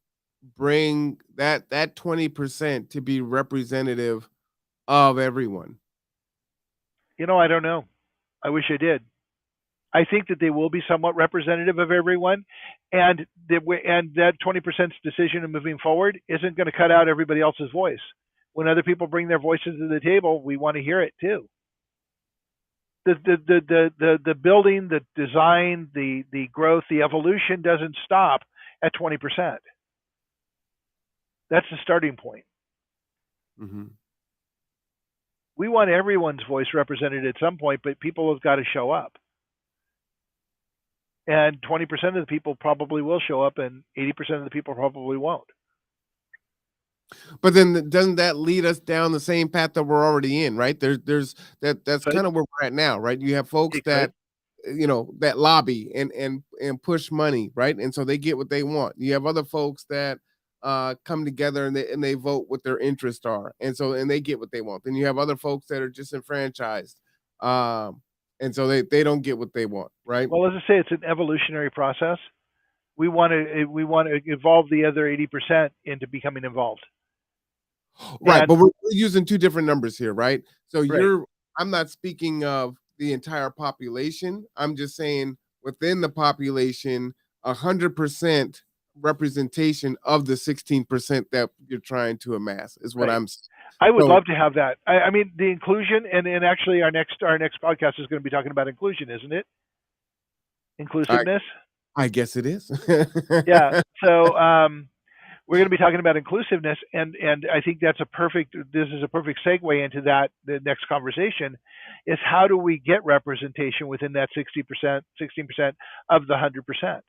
bring that 20% to be representative of everyone? I don't know. I wish I did. I think that they will be somewhat representative of everyone, and that 20% decision of moving forward isn't going to cut out everybody else's voice. When other people bring their voices to the table, we want to hear it too. The building, the design, the growth, the evolution doesn't stop at 20%. That's the starting point. Mhm. We want everyone's voice represented at some point, but people have got to show up. And 20% of the people probably will show up, and 80% of the people probably won't. But then doesn't that lead us down the same path that we're already in, right? There's that's Could kind of where we're at now, right? You have folks it that could that lobby and push money, right? And so they get what they want. You have other folks that come together and they vote what their interests are. And they get what they want. Then you have other folks that are disenfranchised. And so they don't get what they want, right? well, as I say, it's an evolutionary process. We want to evolve the other 80% into becoming involved. Right, And but we're using 2 different numbers here, right? So right, I'm not speaking of the entire population. I'm just saying within the population, 100% representation of the 16% that you're trying to amass is what right. I'm s I would so love to have that. I mean, the inclusion, and actually, our next podcast is going to be talking about inclusion, isn't it? I Inclusiveness. I guess it is. Yeah. So we're going to be talking about inclusiveness, and I think that's a perfect. This is a perfect segue into that. The next conversation is how do we get representation within that 60%, 16% of the 100%?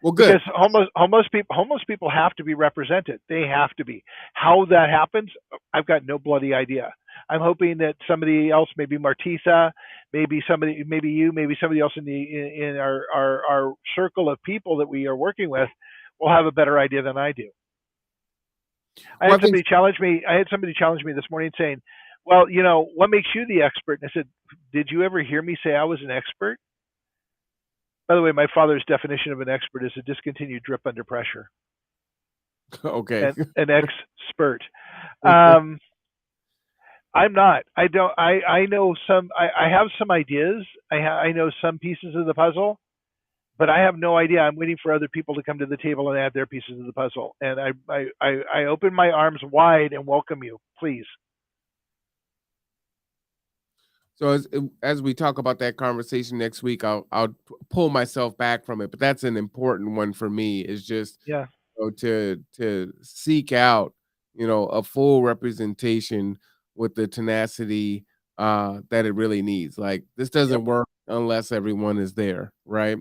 Well, Because good. homeless people have to be represented. They have to be. How that happens, I've got no bloody idea. I'm hoping that somebody else, maybe Martisa, maybe you, maybe somebody else in our circle of people that we are working with, will have a better idea than I do. I Well, had I think somebody challenge me. I had somebody challenge me this morning saying, "Well, what makes you the expert?" And I said, "Did you ever hear me say I was an expert?" By the way, my father's definition of an expert is a discontinued drip under pressure. okay. An expert. Um, I'm not. I don't. I know some. I have some ideas. I know some pieces of the puzzle, but I have no idea. I'm waiting for other people to come to the table and add their pieces of the puzzle. And I open my arms wide and welcome you, please. So as we talk about that conversation next week, I'll pull myself back from it, but that's an important one for me is just Yeah. to seek out, a full representation with the tenacity that it really needs. Like this Yep. doesn't work unless everyone is there, right?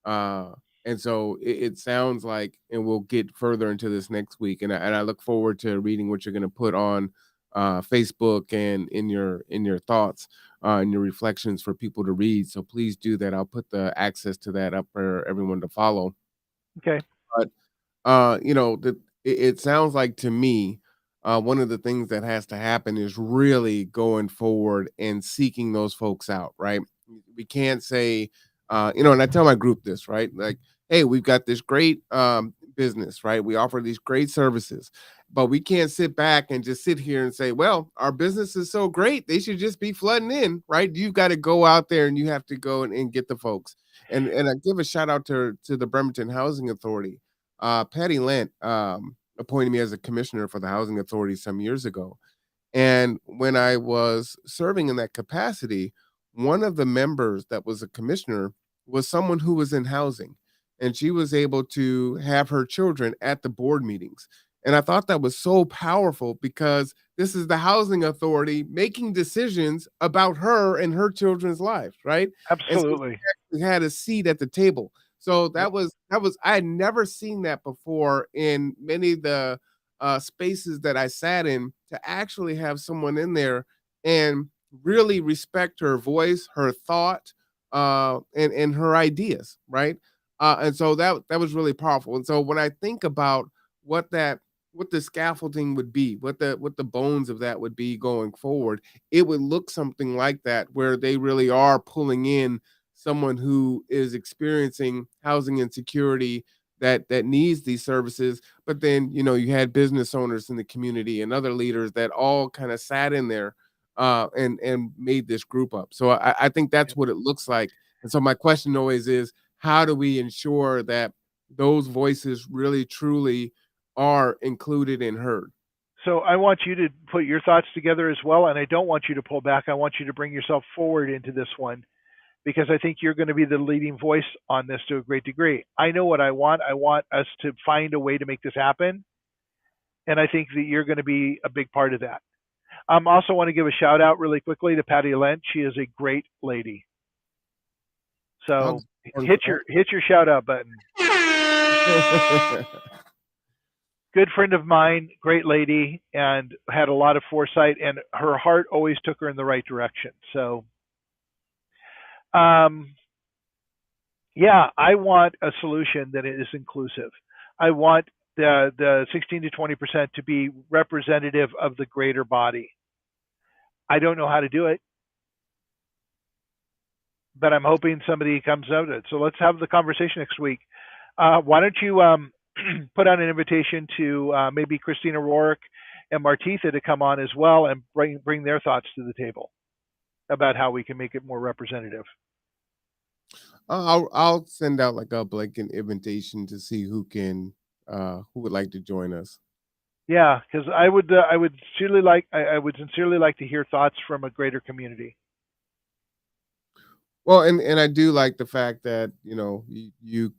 Uh and so it sounds like, and we'll get further into this next week, and I look forward to reading what you're going to put on Facebook and in your thoughts and your reflections for people to read. So please do that. I'll put the access to that up for everyone to follow. Okay. But it sounds like to me, one of the things that has to happen is really going forward and seeking those folks out, right? We can't say, and I tell my group this, right? Like, hey, we've got this great business, right? We offer these great services, but we can't sit back and just sit here and say, well, our business is so great, they should just be flooding in, right? You've got to go out there and you have to go and get the folks. And I give a shout out to the Bremerton Housing Authority. Patty Lent appointed me as a commissioner for the Housing Authority some years ago. And when I was serving in that capacity, one of the members that was a commissioner was someone who was in housing. And she was able to have her children at the board meetings. And I thought that was so powerful because this is the housing authority making decisions about her and her children's lives, right? And so Absolutely. we had a seat at the table. So Yep. that was I had never seen that before in many of the spaces that I sat in, to actually have someone in there and really respect her voice, her thought, and her ideas, right? And so that was really powerful. And so when I think about what that what the scaffolding would be, what the bones of that would be going forward, it would look something like that, where they really are pulling in someone who is experiencing housing insecurity, that needs these services. But then, you had business owners in the community and other leaders that all kind of sat in there, and made this group up. So I think that's Yep. what it looks like. And so my question always is, how do we ensure that those voices really truly are included and heard? So I want you to put your thoughts together as well, and I don't want you to pull back. I want you to bring yourself forward into this one because I think you're going to be the leading voice on this to a great degree. I know what I want. I want us to find a way to make this happen, and I think that you're going to be a big part of that. Also want to give a shout out really quickly to Patty Lent. She is a great lady. I'll So just support her hit your shout out button. for Good friend of mine, great lady, and had a lot of foresight, and her heart always took her in the right direction. So, um, yeah, I want a solution that is inclusive. I want the 16 to 20% to be representative of the greater body. I don't know how to do it, but I'm hoping somebody comes out of it. So let's have the conversation next week. Why don't you put out an invitation to maybe Christina Rourke and Martitha to come on as well and bring their thoughts to the table about how we can make it more representative. I'll send out like a blanket invitation to see who would like to join us. Yeah, because I would sincerely like to hear thoughts from a greater community. Well, and I do like the fact that, you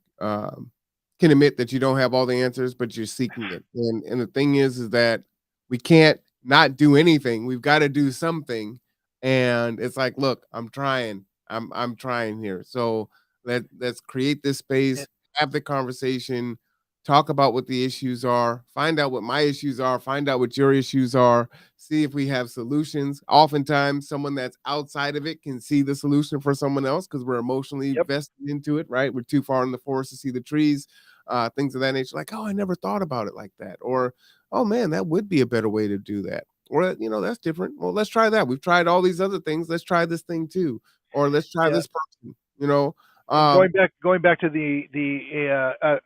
can admit that you don't have all the answers, but you're seeking it. And the thing is that we can't not do anything. We've got to do something. And it's like, look, I'm trying. I'm trying here. So let's create this Yeah, space, have the conversation, talk about what the issues are, find out what my issues are, find out what your issues are, see if we have solutions. Oftentimes, someone that's outside of it can see the solution for someone else because we're emotionally yep. vested into it, right? We're too far in the forest to see the trees, things of that nature. Like, oh, I never thought about it like that. Or, oh man, that would be a better way to do that. Or, that's different. Well, let's try that. We've tried all these other things. Let's try this thing too. Or let's try Yeah. this person, you know. And Um, going back to the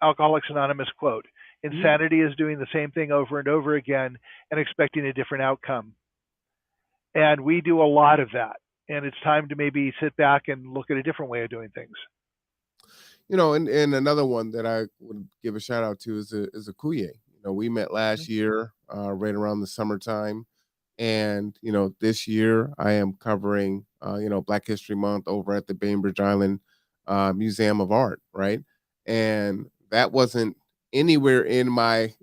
Alcoholics Anonymous quote, mhm. insanity is doing the same thing over and over again and expecting a different outcome. And we do a lot of that. And it's time to maybe sit back and look at a different way of doing things. And another one that I would give a shout out to is a Kuye. We met last year, right around the summertime, and this year I am covering Black History Month over at the Bainbridge Island Museum of Art, right? And that wasn't anywhere in my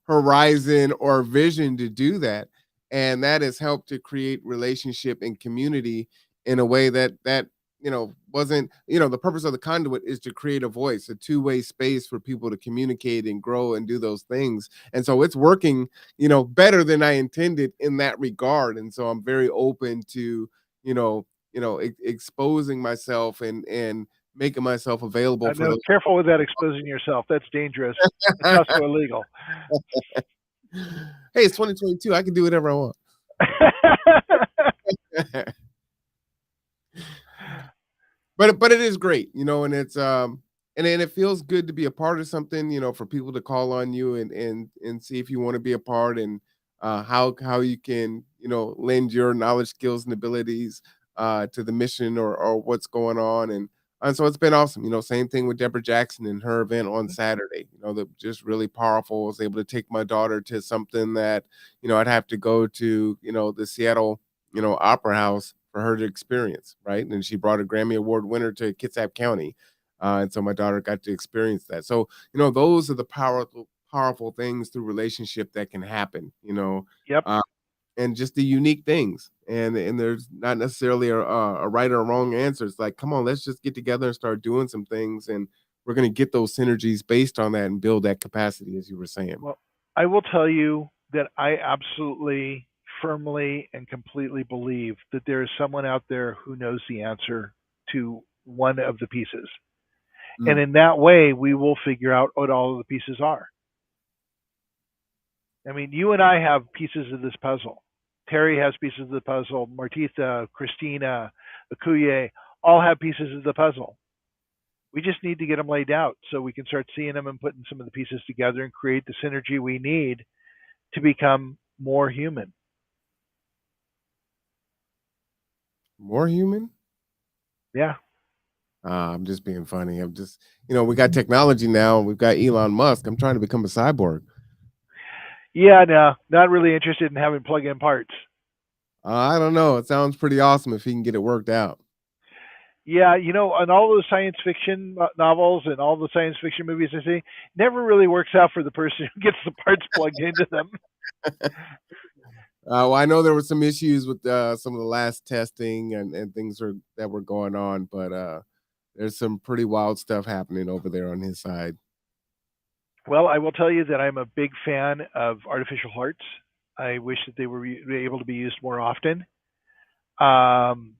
horizon or vision to do that, and that has helped to create relationship and community in a way that wasn't, the purpose of the conduit is to create a voice, a two-way space for people to communicate and grow and do those things. And so it's working, better than I intended in that regard. And so I'm very open to, exposing myself and making myself available I for know, those. careful with that exposing yourself. That's dangerous. It's also illegal. Hey, it's 2022. I can do whatever I want. But it is great, and it's and it feels good to be a part of something, for people to call on you and see if you want to be a part, and how you can, lend your knowledge, skills, and abilities to the mission, or what's going on. And so it's been awesome. Same thing with Deborah Jackson and her event on Saturday. That just really powerful. I was able to take my daughter to something that, I'd have to go to, the Seattle, Opera House for her to experience, right? And she brought a Grammy Award winner to Kitsap County. And so my daughter got to experience that. So, those are the powerful things through relationship that can happen, Yep. uh, and just the unique things. And there's not necessarily a right or wrong answer. It's like, come on, let's just get together and start doing some things, and we're gonna get those synergies based on that and build that capacity, as you were saying. Well, I will tell you that I absolutely, firmly, and completely believe that there is someone out there who knows the answer to one of the pieces. And Mm. in that way, we will figure out what all of the pieces are. I mean, you and I have pieces of this puzzle. Terry has pieces of the puzzle. Martitha, Christina, Akuye all have pieces of the puzzle. We just need to get them laid out so we can start seeing them and putting some of the pieces together and create the synergy we need to become more human. More human? Yeah. I'm just being funny. I'm just, we got technology now. We've got Elon Musk. I'm trying to become a cyborg. Yeah, no, not really interested in having plug-in parts. I don't know. It sounds pretty awesome if he can get it worked out. Yeah, on all those science fiction novels and all the science fiction movies I see, never really works out for the person who gets the parts plugged into them. Well, I know there were some issues with some of the last testing and things that were going on, but there's some pretty wild stuff happening over there on his side. Well, I will tell you that I'm a big fan of artificial hearts. I wish that they were able to be used more often.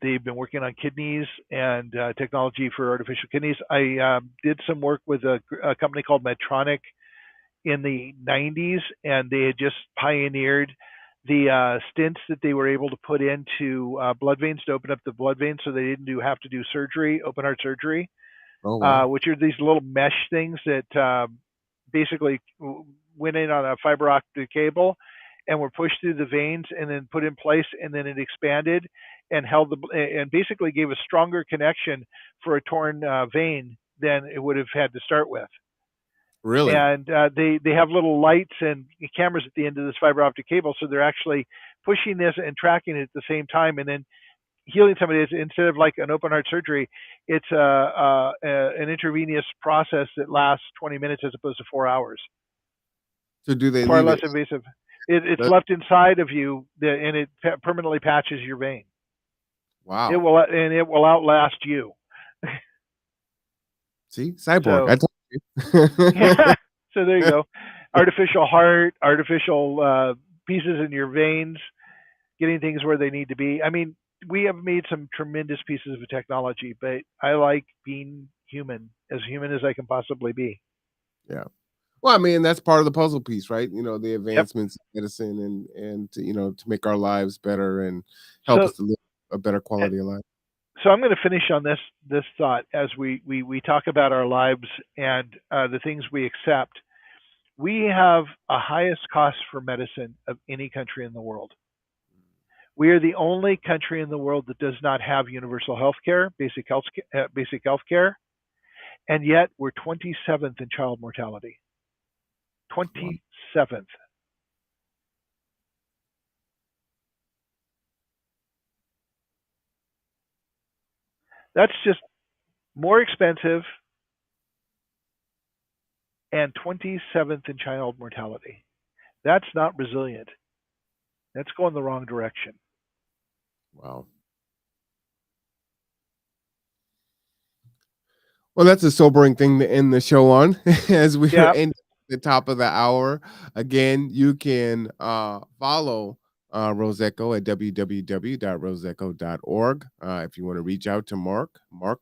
They've been working on kidneys and technology for artificial kidneys. I did some work with a company called Medtronic in the 90s, and they had just pioneered the stents that they were able to put into blood veins to open up the blood veins so they didn't have to do surgery, open heart surgery, Oh wow, which are these little mesh things that basically went in on a fiber optic cable and were pushed through the veins and then put in place, and then it expanded and held and basically gave a stronger connection for a torn vein than it would have had to start with. really? And they have little lights and cameras at the end of this fiber optic cable, so they're actually pushing this and tracking it at the same time, and then healing somebody. Instead of like an open heart surgery, it's an intravenous process that lasts 20 minutes as opposed to 4 hours. So do they Far leave less it? invasive. It's Let, left inside of you, and it permanently patches your vein. wow. It will outlast you. See, cyborg. I So told yeah, you. so there you go. Artificial heart, artificial pieces in your veins, getting things where they need to be. I mean, we have made some tremendous pieces of technology, but I like being human as I can possibly be. Yeah. Well, I mean, that's part of the puzzle piece, right? The Yep. advancements in medicine and to make our lives better and help So us to live a better quality of life. so I'm going to finish on this thought as we talk about our lives and the things we accept. We have a highest cost for medicine of any country in the world. We are the only country in the world that does not have universal health care, basic health care, and yet we're 27th in child mortality. Wow. 27th. That's just more expensive and 27th in child mortality. That's not resilient. That's going the wrong direction. Wow. Well, that's a sobering thing to end the show on as we are Yeah. ending the top of the hour. Again, you can follow Roseco at www.roseco.org. If you want to reach out to Mark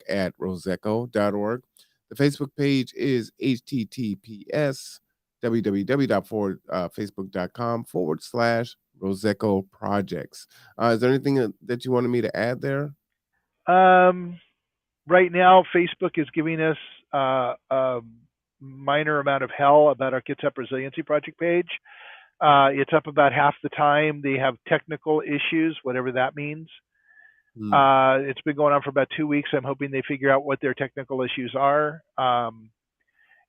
at roseco.org. The Facebook page is https www.facebook.com/Roseco projects. Is there anything that you wanted me to add there? Um, right now, Facebook is giving us a minor amount of hell about our Kids Up Resiliency Project page. It's up about half the time. They have technical issues, whatever that means. Hmm. It's been going on for about 2 weeks. I'm hoping they figure out what their technical issues are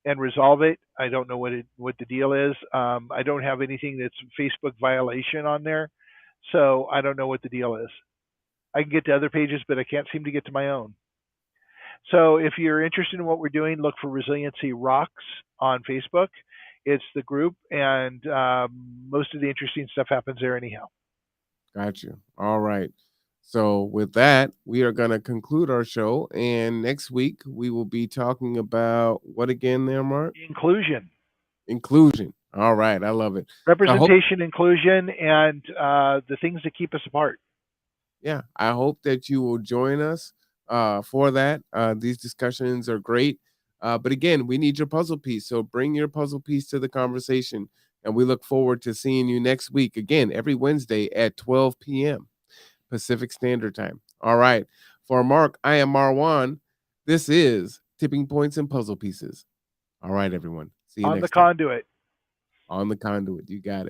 and resolve it. I don't know what the deal is. I don't have anything that's Facebook violation on there, so I don't know what the deal is. I can get to other pages, but I can't seem to get to my own. So if you're interested in what we're doing, look for Resiliency Rocks on Facebook. It's the group, and most of the interesting stuff happens there anyhow. Got you. All right. So with that, we are going to conclude our show, and next week we will be talking about what again there, Mark? Inclusion, Inclusion. All right, I love it. So I hope, representation, inclusion, and the things that keep us apart. yeah, I hope that you will join us for that. These discussions are great. But again, we need your puzzle piece. So bring your puzzle piece to the conversation. And we look forward to seeing you next week, again, every Wednesday at 12 p.m. Pacific Standard Time. All right. For Mark, I am Marwan. This is Tipping Points and Puzzle Pieces. All right, everyone. See you On the next time conduit. on the conduit. You got it.